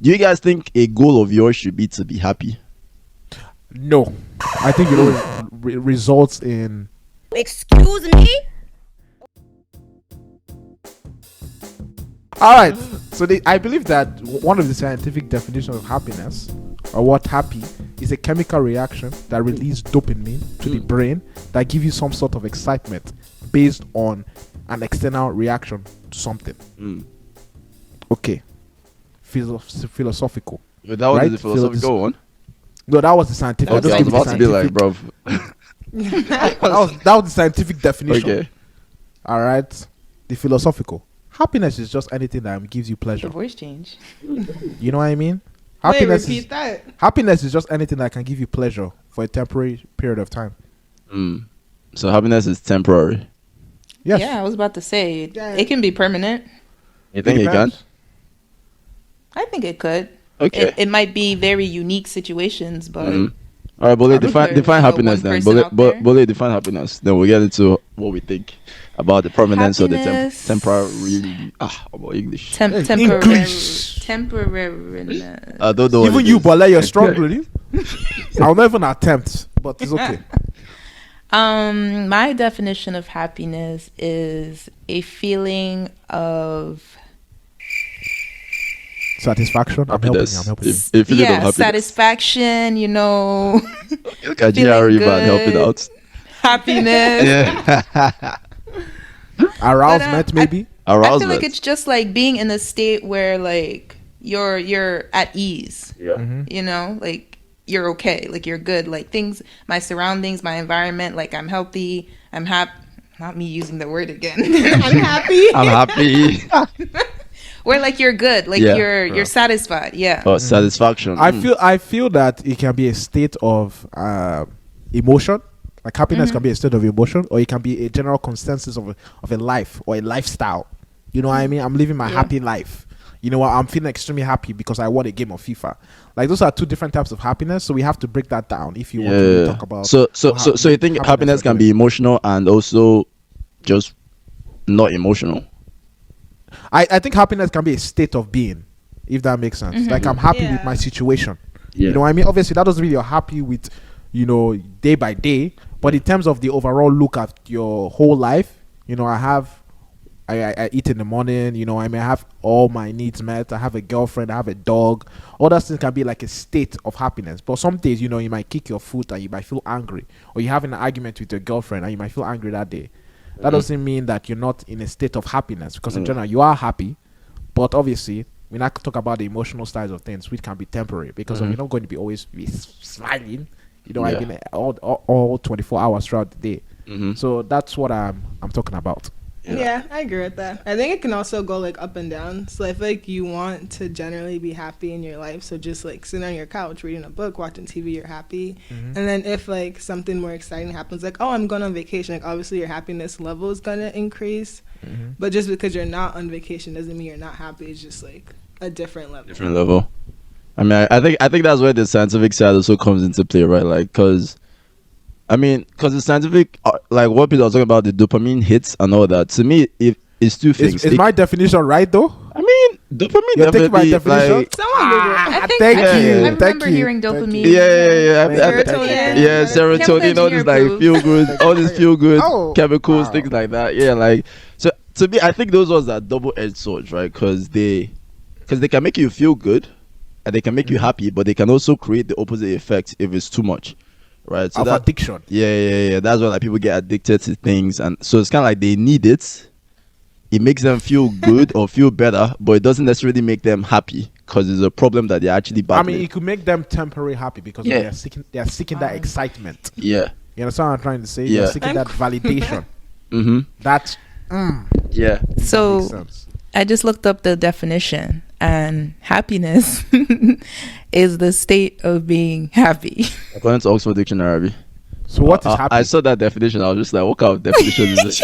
Do you guys think a goal of yours should be to be happy? No, I think results in. Excuse me? All right. So I believe that one of the scientific definitions of happiness, or what happy, is a chemical reaction that releases dopamine to the brain that gives you some sort of excitement based on an external reaction to something. Okay. Philosophical. That was right? the philosophical one. No, that was the scientific. Okay, I was about to be like, bro. that was the scientific definition. Okay. All right. The philosophical. Happiness is just anything that gives you pleasure. Your voice change. You know what I mean? Wait, repeat that. Happiness is just anything that can give you pleasure for a temporary period of time. So happiness is temporary. Yes. Yeah, I was about to say Yeah. it can be permanent. You think it can? I think it could. Okay. It might be very unique situations, but All right, Bole, define happiness then. Bole, define happiness. Then we'll get into what we think about the permanence or the temporary. English. Temporariness. I don't know. Even you, Bole, you're struggling. I'll never even attempt, but it's okay. My definition of happiness is a feeling of satisfaction. I'm helping you. A feeling of happiness. Satisfaction. You know. Look at GRE man helping out. Happiness. Yeah. Arousement, maybe. Arousement. I feel like it's just like being in a state where like you're at ease. Yeah. You know, like you're okay, like you're good, like things, my surroundings, my environment, like I'm healthy, I'm happy. Not me using the word again. I'm happy. I'm happy. Where like you're good, like you're satisfied. Yeah. Oh, satisfaction. I feel that it can be a state of emotion. Like happiness can be a state of emotion, or it can be a general consensus of a life or a lifestyle. You know what I mean? I'm living my happy life. You know what? I'm feeling extremely happy because I won a game of FIFA. Like those are two different types of happiness. So we have to break that down if you want to really talk about. So you think happiness can be emotional and also just not emotional? I think happiness can be a state of being, if that makes sense. Like I'm happy with my situation. You know what I mean? Obviously, that doesn't mean you're happy with, day by day. But in terms of the overall look at your whole life, I eat in the morning, I have all my needs met. I have a girlfriend, I have a dog. All those things can be like a state of happiness. But some days, you might kick your foot and you might feel angry. Or you have an argument with your girlfriend and you might feel angry that day. That doesn't mean that you're not in a state of happiness. Because in general, you are happy. But obviously, we're not talk about the emotional sides of things, which can be temporary. Because you're not going to be always be smiling. I mean, all 24 hours throughout the day. So that's what I'm talking about. Yeah, I agree with that. I think it can also go like up and down. So I feel like you want to generally be happy in your life. So just like sitting on your couch, reading a book, watching TV, you're happy. And then if like something more exciting happens, like, oh, I'm going on vacation, like obviously your happiness level is going to increase. But just because you're not on vacation doesn't mean you're not happy. It's just like a different level. I mean, I think that's where the scientific side also comes into play, right? Like, because the scientific, like what people are talking about, the dopamine hits and all that. To me, it's two things. Is my definition right though? I mean, dopamine You're taking my definitely. definition? Like, I think thank you. I Thank remember you. hearing dopamine. Yeah, serotonin, all these like feel good, all these feel good chemicals, things like that. Yeah, like so to me, I think those ones are double-edged swords, right? Because they can make you feel good, and they can make you happy, but they can also create the opposite effect if it's too much, right? So that addiction. Yeah. That's why like people get addicted to things, and so it's kind of like they need it. It makes them feel good or feel better, but it doesn't necessarily make them happy because it's a problem that they're actually battling. I mean, it could make them temporary happy because they are seeking that excitement. Yeah. You understand what I'm trying to say? Yeah. They're seeking that validation. That's yeah. So I just looked up the definition, and happiness is the state of being happy. According to Oxford Dictionary. So what is happy? I saw that definition. I was just like, what kind of definition is this?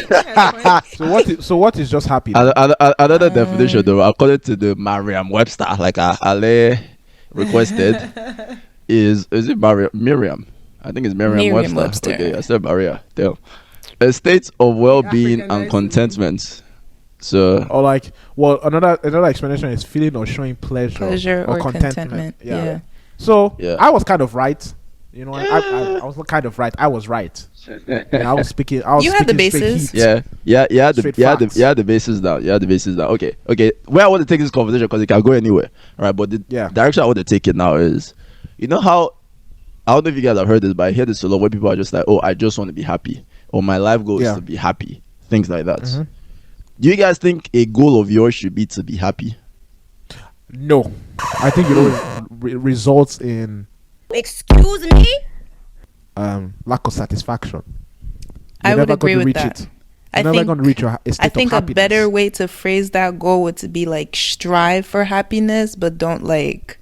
So what is just happy? Another definition though, according to the Merriam-Webster, like Ale requested, is it Miriam? I think it's Merriam-Webster. Okay, I said Maria. Damn. A state of well-being and contentment. So or like, well, another explanation is feeling or showing pleasure or contentment. Yeah. So Yeah. I was kind of right. You know, I was kind of right. I was right. I was speaking. You had the speaking straight basis. heat. Yeah, the basis down. Yeah, the basis down. Okay. Where I want to take this conversation, because it can go anywhere, right? But the direction I want to take it now is, you know how, I don't know if you guys have heard this, but I hear this a lot where people are just like, oh, I just want to be happy, or my life goal is to be happy, things like that. Mm-hmm. Do you guys think a goal of yours should be to be happy? No, I think results in Excuse me? lack of satisfaction. I would agree with that. You're never going to reach a state I think of a happiness. better way to phrase that goal would to be like strive for happiness, but don't make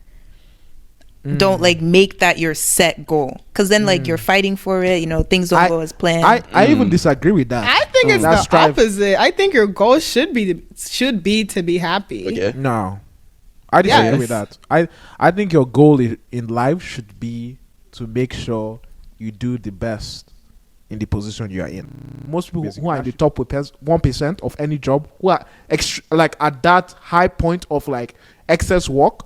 that your set goal, because then like you're fighting for it, you know, things don't go as planned. I even disagree with that. I think it's the opposite. I think your goal should be to be happy. Okay. No, I disagree with that. I think your goal in life should be to make sure you do the best in the position you are in. Most people who are in the top 1% of any job, who are like at that high point of like excess work,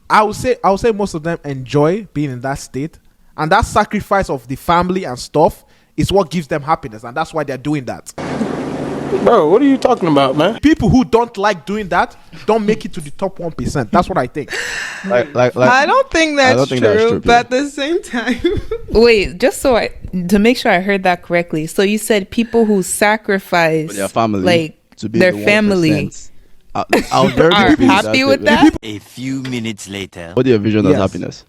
I would say most of them enjoy being in that state, and that sacrifice of the family and stuff is what gives them happiness, and that's why they're doing that. Bro, what are you talking about, man? People who don't like doing that don't make it to the top 1%. That's what I think. I don't think that's true, but at the same time. Wait, just to make sure I heard that correctly. So you said people who sacrifice their family, like to be their the family, are very happy with that? A few minutes later. What do you envision as happiness?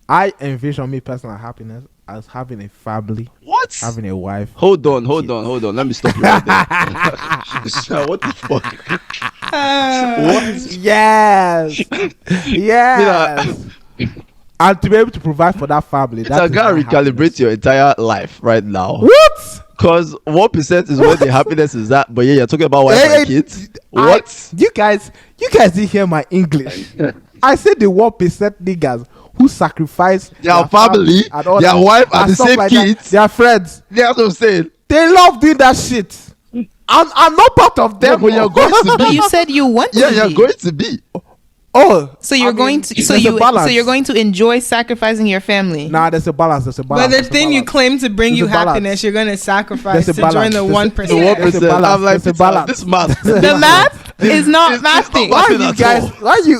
I envision me personal happiness as having a family. What? Having a wife. Hold on. Let me stop you right there. What the fuck? What? Yes. Yes. And to be able to provide for that family. It's a gotta recalibrate your entire life right now. What? Because 1% is where the happiness is at. But yeah, you're talking about wife and kids. What? You guys didn't hear my English. I said the 1% niggas who sacrifice their family, their wife, and the same like kids, their friends. That's what I'm saying. They love doing that shit. I'm not part of them. But you're going to be. But you said you want to. Yeah, you're going to be. Oh, so you're going to. So you're going to enjoy sacrificing your family. Nah, there's a balance. But the thing you claim to bring you happiness, you're going to sacrifice to join the 1%. I'm like, this math. The math is not mathing.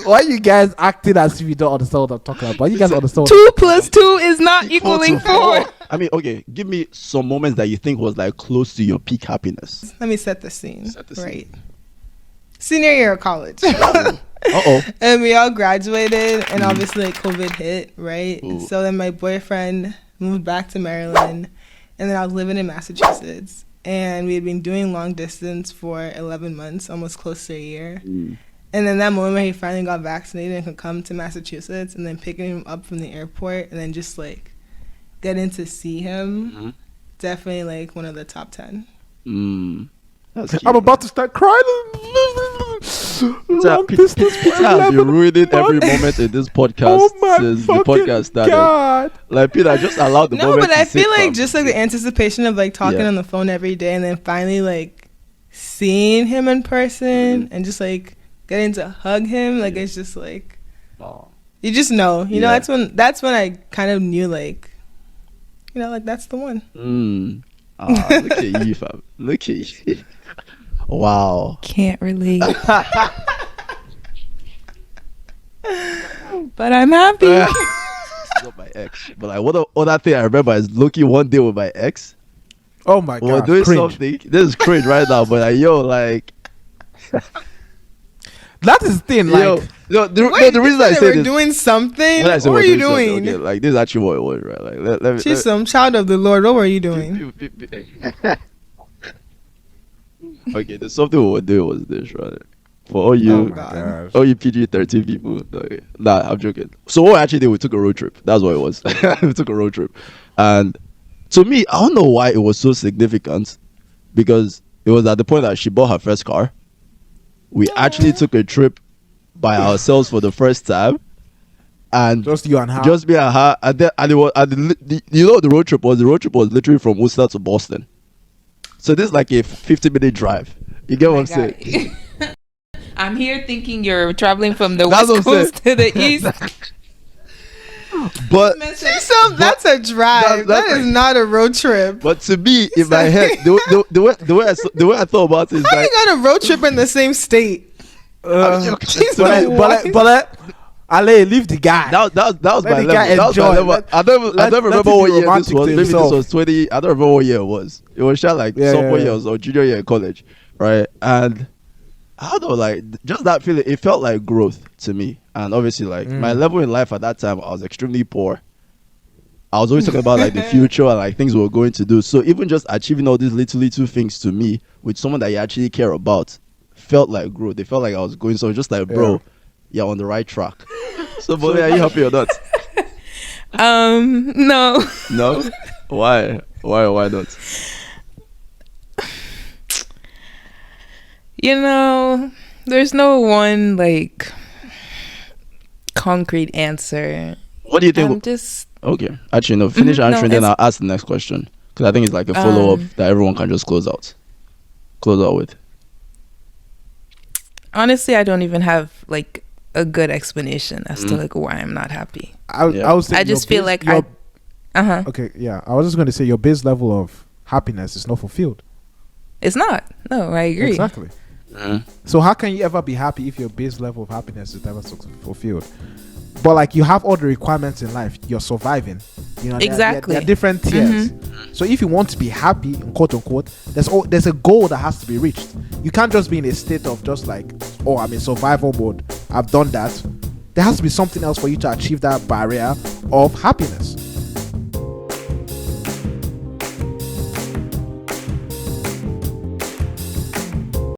Why you guys acting as if you don't understand what I'm talking about? You guys understand? 2 + 2 is not equaling 4. I mean, okay, give me some moments that you think was like close to your peak happiness. Let me set the scene. Right. Senior year of college. And we all graduated, and obviously like, COVID hit, right? Ooh. So then my boyfriend moved back to Maryland, and then I was living in Massachusetts, and we had been doing long distance for 11 months, almost close to a year. And then that moment where he finally got vaccinated and could come to Massachusetts, and then picking him up from the airport, and then just like getting to see him, definitely like one of the top 10. I'm about to start crying. Peter has been ruining every moment in this podcast since the podcast started. God. Like, Peter, just allow the moment. No, but I feel like just like the anticipation of like talking on the phone every day, and then finally like seeing him in person and just like getting to hug him, like it's just like you just know, you know. That's when I kind of knew, like, you know, like that's the one. Look at you, fam. Look at you. Wow. Can't relate. But I'm happy. Not my ex. But like, what other thing I remember is looking one day with my ex. Oh my god. We're doing something. This is cringe right now, but like, yo, like. That is the thing, like. The reason I say we're doing something. What were you doing? Okay, like, this is actually what it was, right? Like, she's some child of the Lord. What were you doing? Okay, there's something we were doing was this, right? For all you, PG-13 people. Okay. Nah, I'm joking. So what we actually did, we took a road trip. That's what it was. We took a road trip, and to me, I don't know why it was so significant, because it was at the point that she bought her first car. We actually took a trip by ourselves for the first time, and just you and her, just me and her, and it was, you know what the road trip was? The road trip was literally from Worcester to Boston. So this is like a 50-minute drive. You get what I'm saying? I'm here thinking you're traveling from the That's west what I'm coast to the east. But That's a drive. That is not a road trip. But to me, in my head, the way I thought about it is How like, you got a road trip in the same state? But Ale, leave the guy. that was my Let the guy level. That was my enjoy. level. I don't remember him what be year this romantic was. to Maybe this himself. was 20. I don't remember what year it was. It was shot like sophomore years or junior year in college, right? And I don't know, like just that feeling. It felt like growth to me. And obviously, like my level in life at that time, I was extremely poor. I was always talking about like the future and like things we were going to do. So even just achieving all these little things to me with someone that you actually care about felt like growth. They felt like I was going. So just like, bro, you're on the right track. So, Bole, are you happy or not? No. No? Why? Why not? There's no one like concrete answer. What do you think? I'm just Okay. Actually, no. Finish answering, then I'll ask the next question. Because I think it's like a follow-up that everyone can just close out with. honestly, I don't even have like a good explanation as to like why I'm not happy. I just feel like Okay, yeah. I was just going to say your base level of happiness is not fulfilled. It's not. No, I agree. Exactly. So how can you ever be happy if your base level of happiness is never fulfilled? But like you have all the requirements in life, you're surviving. Exactly. There are different tiers. So if you want to be happy, quote unquote, there's a goal that has to be reached. You can't just be in a state of just like, oh, I'm in survival mode. I've done that. There has to be something else for you to achieve that barrier of happiness.